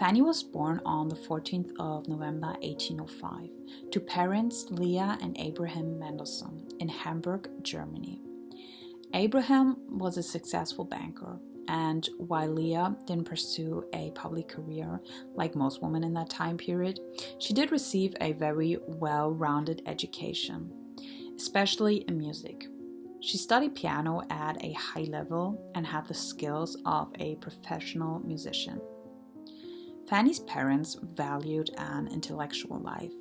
Fanny was born on the 14th of November 1805 to parents Leah and Abraham Mendelssohn in Hamburg, Germany. Abraham was a successful banker, and while Leah didn't pursue a public career like most women in that time period, she did receive a very well-rounded education, especially in music. She studied piano at a high level and had the skills of a professional musician. Fanny's parents valued an intellectual life,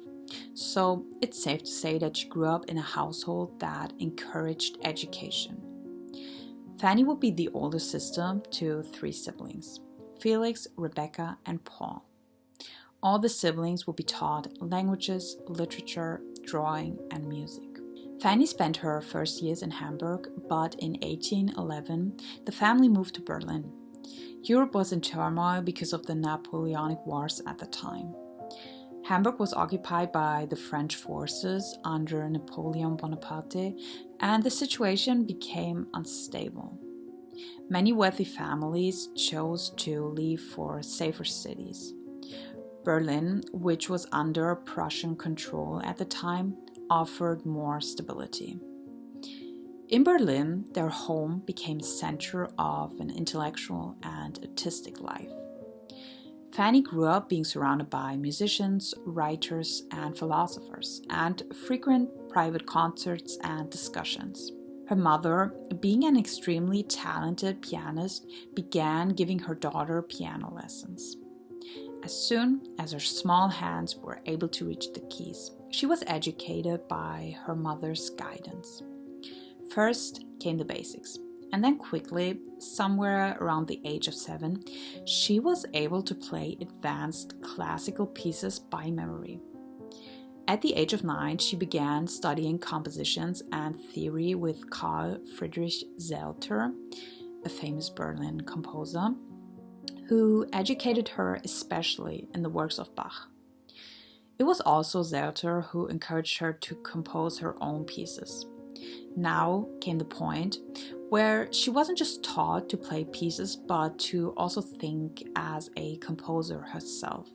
so it's safe to say that she grew up in a household that encouraged education. Fanny would be the older sister to 3 siblings, Felix, Rebecca, and Paul. All the siblings would be taught languages, literature, drawing, and music. Fanny spent her first years in Hamburg, but in 1811 the family moved to Berlin. Europe was in turmoil because of the Napoleonic Wars at the time. Hamburg was occupied by the French forces under Napoleon Bonaparte, and the situation became unstable. Many wealthy families chose to leave for safer cities. Berlin, which was under Prussian control at the time, offered more stability. In Berlin, their home became a center of an intellectual and artistic life. Fanny grew up being surrounded by musicians, writers, and philosophers, and frequent private concerts and discussions. Her mother, being an extremely talented pianist, began giving her daughter piano lessons. As soon as her small hands were able to reach the keys, she was educated by her mother's guidance. First came the basics, and then quickly, somewhere around the age of 7, she was able to play advanced classical pieces by memory. At the age of 9, she began studying compositions and theory with Carl Friedrich Zelter, a famous Berlin composer, who educated her especially in the works of Bach. It was also Zelter who encouraged her to compose her own pieces. Now came the point where she wasn't just taught to play pieces, but to also think as a composer herself.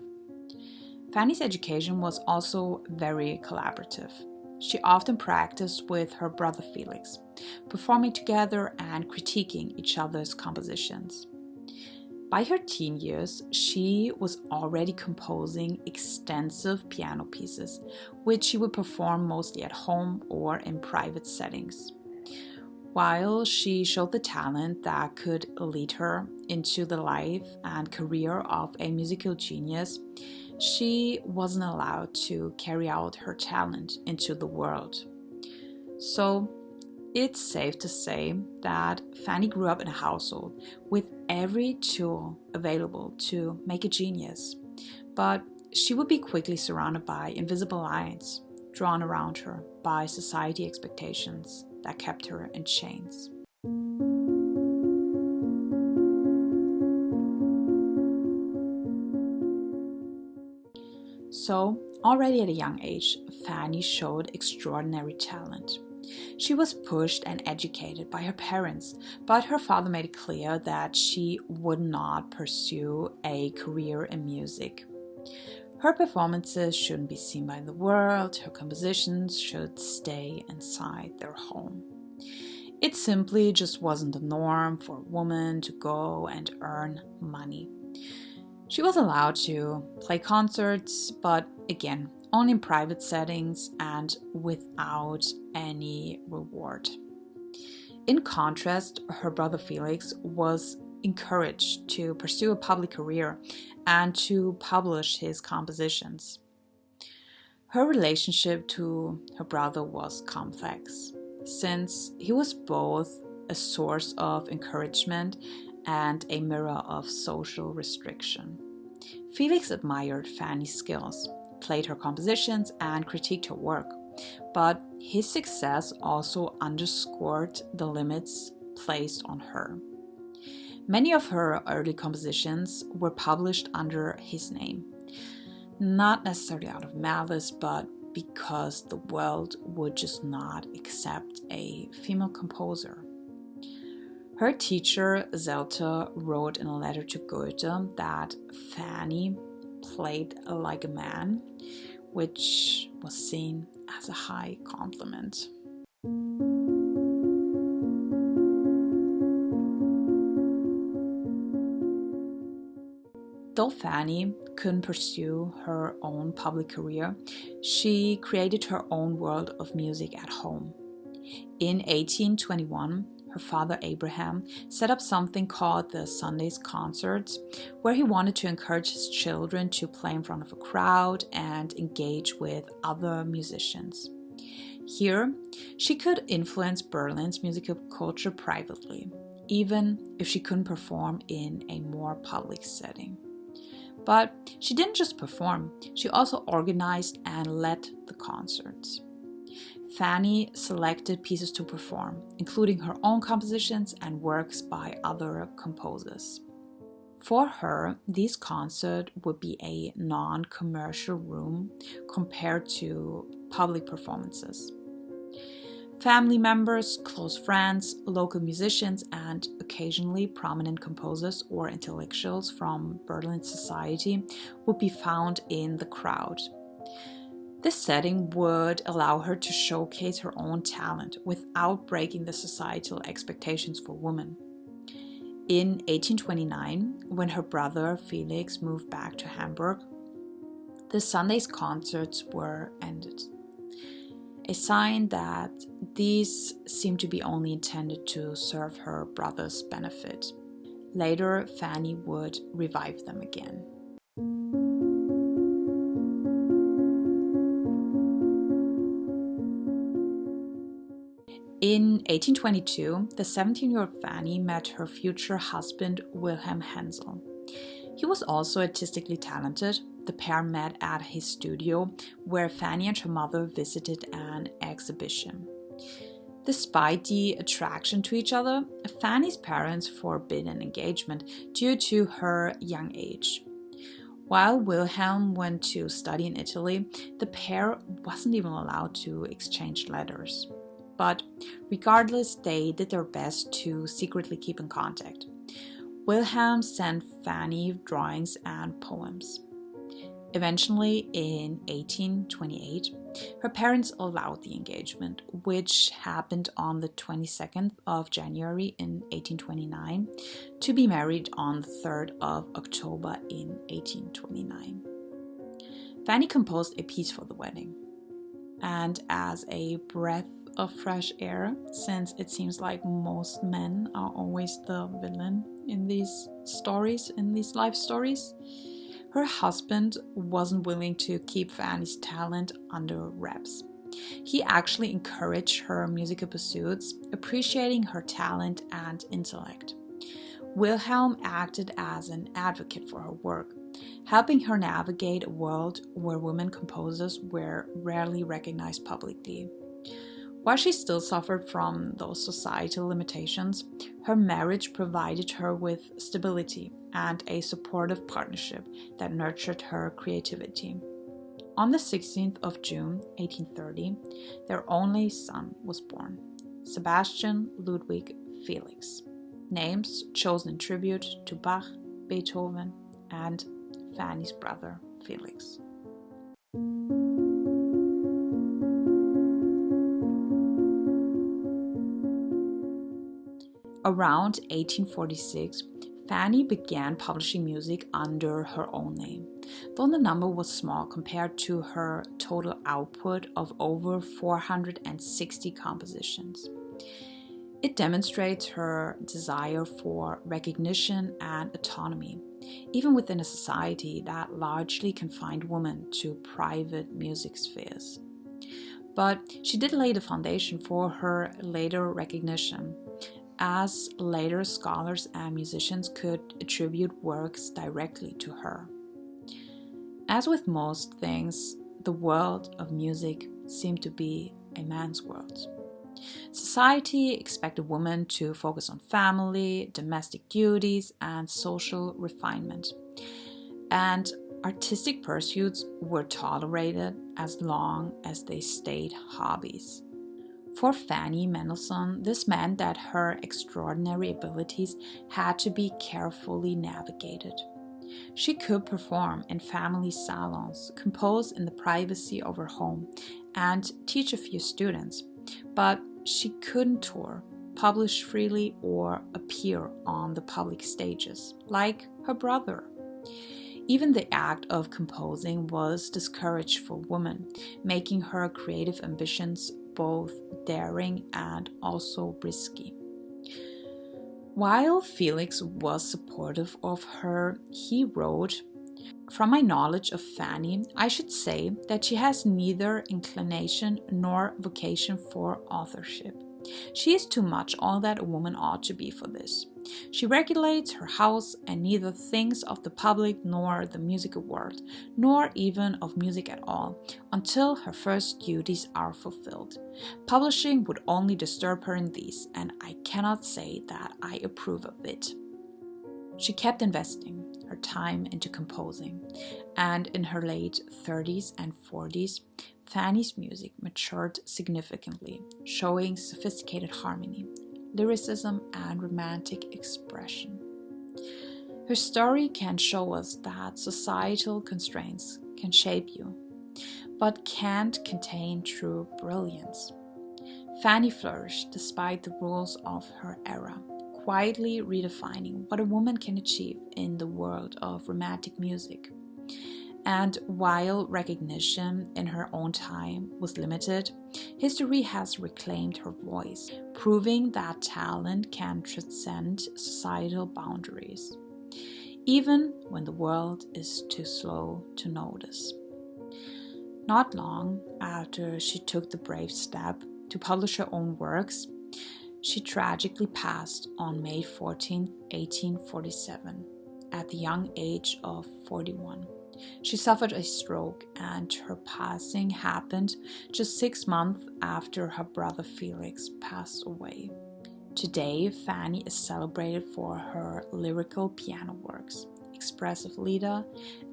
Fanny's education was also very collaborative. She often practiced with her brother Felix, performing together and critiquing each other's compositions. By her teen years, she was already composing extensive piano pieces, which she would perform mostly at home or in private settings. While she showed the talent that could lead her into the life and career of a musical genius, she wasn't allowed to carry out her talent into the world. So, it's safe to say that Fanny grew up in a household with every tool available to make a genius, but she would be quickly surrounded by invisible lines drawn around her by society expectations that kept her in chains. So, already at a young age, Fanny showed extraordinary talent. She was pushed and educated by her parents, but her father made it clear that she would not pursue a career in music. Her performances shouldn't be seen by the world, her compositions should stay inside their home. It simply just wasn't the norm for a woman to go and earn money. She was allowed to play concerts, but again, only in private settings and without any reward. In contrast, her brother Felix was encouraged to pursue a public career and to publish his compositions. Her relationship to her brother was complex, since he was both a source of encouragement and a mirror of social restriction. Felix admired Fanny's skills, played her compositions, and critiqued her work, but his success also underscored the limits placed on her. Many of her early compositions were published under his name, not necessarily out of malice, but because the world would just not accept a female composer. Her teacher, Zelter, wrote in a letter to Goethe that Fanny played like a man, which was seen as a high compliment. Though Fanny couldn't pursue her own public career, she created her own world of music at home. In 1821, her father Abraham set up something called the Sundays Concerts, where he wanted to encourage his children to play in front of a crowd and engage with other musicians. Here, she could influence Berlin's musical culture privately, even if she couldn't perform in a more public setting. But she didn't just perform, she also organized and led the concerts. Fanny selected pieces to perform, including her own compositions and works by other composers. For her, these concerts would be a non-commercial room compared to public performances. Family members, close friends, local musicians, and occasionally prominent composers or intellectuals from Berlin society would be found in the crowd. This setting would allow her to showcase her own talent without breaking the societal expectations for women. In 1829, when her brother Felix moved back to Hamburg, the Sunday's concerts were ended. A sign that these seemed to be only intended to serve her brother's benefit. Later, Fanny would revive them again. In 1822, the 17-year-old Fanny met her future husband Wilhelm Hensel. He was also artistically talented. The pair met at his studio, where Fanny and her mother visited an exhibition. Despite the attraction to each other, Fanny's parents forbid an engagement due to her young age. While Wilhelm went to study in Italy, the pair wasn't even allowed to exchange letters. But regardless, they did their best to secretly keep in contact. Wilhelm sent Fanny drawings and poems. Eventually, in 1828, her parents allowed the engagement, which happened on the 22nd of January in 1829, to be married on the 3rd of October in 1829. Fanny composed a piece for the wedding. And as a breath of fresh air, since it seems like most men are always the villain in these stories, in these life stories, her husband wasn't willing to keep Fanny's talent under wraps. He actually encouraged her musical pursuits, appreciating her talent and intellect. Wilhelm acted as an advocate for her work, helping her navigate a world where women composers were rarely recognized publicly. While she still suffered from those societal limitations, her marriage provided her with stability and a supportive partnership that nurtured her creativity. On the 16th of June, 1830, their only son was born, Sebastian Ludwig Felix, names chosen in tribute to Bach, Beethoven, and Fanny's brother Felix. Around 1846, Fanny began publishing music under her own name, though the number was small compared to her total output of over 460 compositions. It demonstrates her desire for recognition and autonomy, even within a society that largely confined women to private music spheres. But she did lay the foundation for her later recognition, as later scholars and musicians could attribute works directly to her. As with most things, the world of music seemed to be a man's world. Society expected women to focus on family, domestic duties, and social refinement. And artistic pursuits were tolerated as long as they stayed hobbies. For Fanny Mendelssohn, this meant that her extraordinary abilities had to be carefully navigated. She could perform in family salons, compose in the privacy of her home, and teach a few students, but she couldn't tour, publish freely, or appear on the public stages, like her brother. Even the act of composing was discouraged for women, making her creative ambitions both daring and also risky. While Felix was supportive of her, he wrote, "From my knowledge of Fanny, I should say that she has neither inclination nor vocation for authorship. She is too much all that a woman ought to be for this. She regulates her house and neither thinks of the public nor the musical world, nor even of music at all, until her first duties are fulfilled. Publishing would only disturb her in these, and I cannot say that I approve of it." She kept investing her time into composing, and in her late 30s and 40s, Fanny's music matured significantly, showing sophisticated harmony, lyricism, and romantic expression. Her story can show us that societal constraints can shape you, but can't contain true brilliance. Fanny flourished despite the rules of her era, quietly redefining what a woman can achieve in the world of romantic music. And while recognition in her own time was limited, history has reclaimed her voice, proving that talent can transcend societal boundaries, even when the world is too slow to notice. Not long after she took the brave step to publish her own works, she tragically passed on May 14, 1847, at the young age of 41. She suffered a stroke, and her passing happened just 6 months after her brother Felix passed away. Today, Fanny is celebrated for her lyrical piano works, expressive lieder,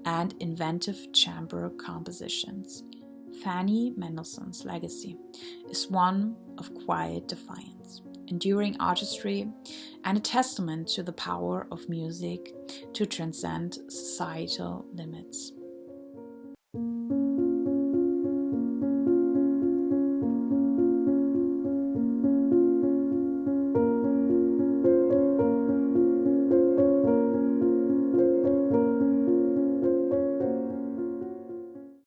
and inventive chamber compositions. Fanny Mendelssohn's legacy is one of quiet defiance, enduring artistry, and a testament to the power of music to transcend societal limits.